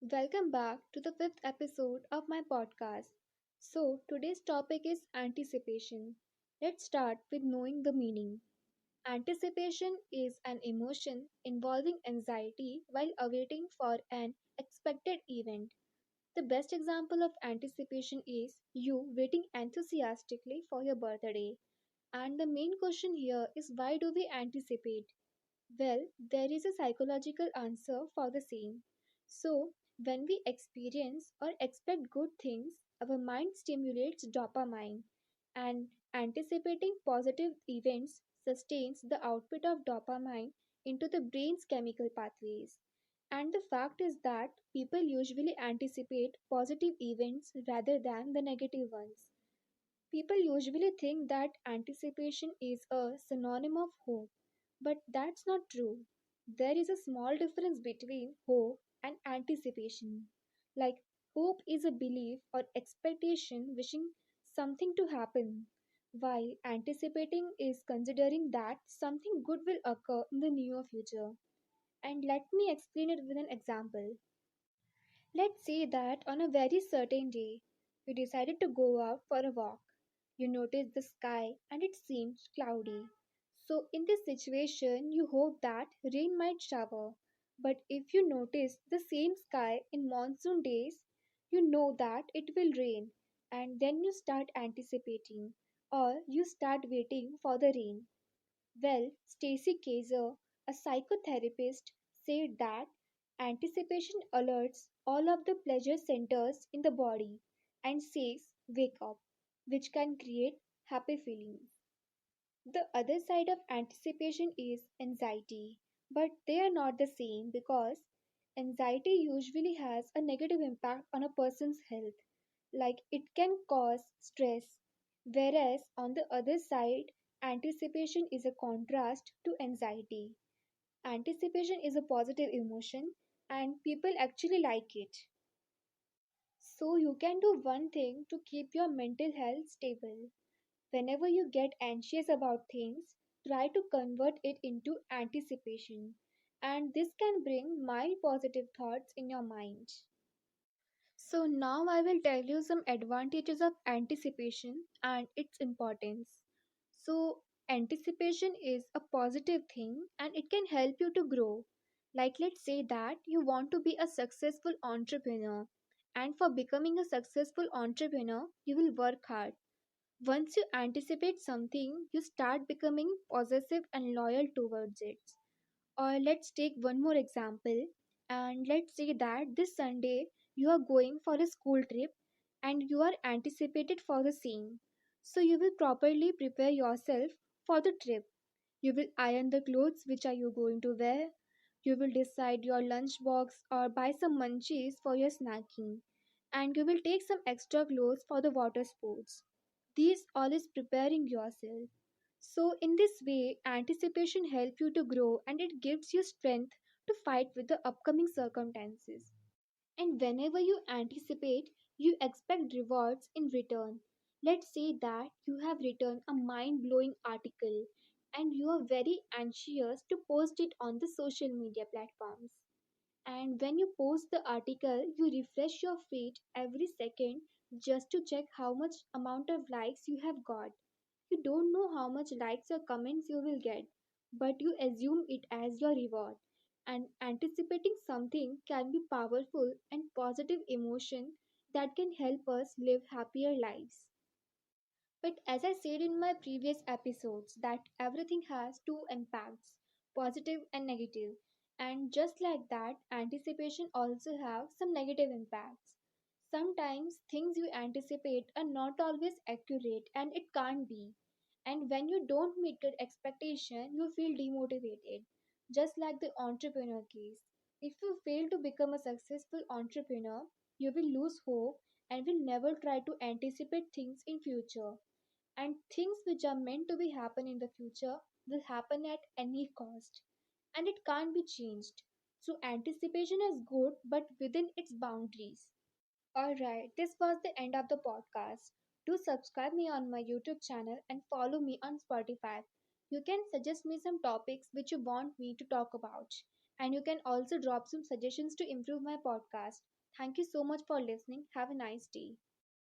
Welcome back to the fifth episode of my podcast. So, today's topic is anticipation. Let's start with knowing the meaning. Anticipation is an emotion involving anxiety while awaiting for an expected event. The best example of anticipation is you waiting enthusiastically for your birthday. And the main question here is, why do we anticipate? Well, there is a psychological answer for the same. So, when we experience or expect good things, our mind stimulates dopamine, and anticipating positive events sustains the output of dopamine into the brain's chemical pathways. And the fact is that people usually anticipate positive events rather than the negative ones. People usually think that anticipation is a synonym of hope, but that's not true. There is a small difference between hope and anticipation. Like, hope is a belief or expectation wishing something to happen, while anticipating is considering that something good will occur in the near future. And let me explain it with an example. Let's say that on a very certain day, you decided to go out for a walk. You noticed the sky and it seemed cloudy. So, in this situation, you hope that rain might shower. But if you notice the same sky in monsoon days, you know that it will rain, and then you start anticipating or you start waiting for the rain. Well, Stacy Kaiser, a psychotherapist, said that anticipation alerts all of the pleasure centers in the body and says, wake up, which can create happy feelings. The other side of anticipation is anxiety, but they are not the same because anxiety usually has a negative impact on a person's health, like it can cause stress, whereas on the other side, anticipation is a contrast to anxiety. Anticipation is a positive emotion and people actually like it. So you can do one thing to keep your mental health stable. Whenever you get anxious about things, try to convert it into anticipation. And this can bring mild positive thoughts in your mind. So, now I will tell you some advantages of anticipation and its importance. So, anticipation is a positive thing and it can help you to grow. Like, let's say that you want to be a successful entrepreneur, and for becoming a successful entrepreneur, you will work hard. Once you anticipate something, you start becoming possessive and loyal towards it. Or let's take one more example, and let's say that this Sunday you are going for a school trip and you are anticipated for the same. So you will properly prepare yourself for the trip. You will iron the clothes which are you going to wear. You will decide your lunch box or buy some munchies for your snacking. And you will take some extra clothes for the water sports. These all is preparing yourself. So in this way, anticipation helps you to grow and it gives you strength to fight with the upcoming circumstances. And whenever you anticipate, you expect rewards in return. Let's say that you have written a mind blowing article and you are very anxious to post it on the social media platforms. And when you post the article, you refresh your feed every second just to check how much amount of likes you have got. You don't know how much likes or comments you will get, but you assume it as your reward. And anticipating something can be powerful and positive emotion that can help us live happier lives. But as I said in my previous episodes, that everything has two impacts, positive and negative. And just like that, anticipation also have some negative impacts. Sometimes things you anticipate are not always accurate and it can't be. And when you don't meet your expectation, you feel demotivated. Just like the entrepreneur case. If you fail to become a successful entrepreneur, you will lose hope and will never try to anticipate things in future, and things which are meant to be happen in the future will happen at any cost and it can't be changed. So anticipation is good but within its boundaries. All right, this was the end of the podcast. Do subscribe me on my YouTube channel and follow me on Spotify. You can suggest me some topics which you want me to talk about. And you can also drop some suggestions to improve my podcast. Thank you so much for listening. Have a nice day.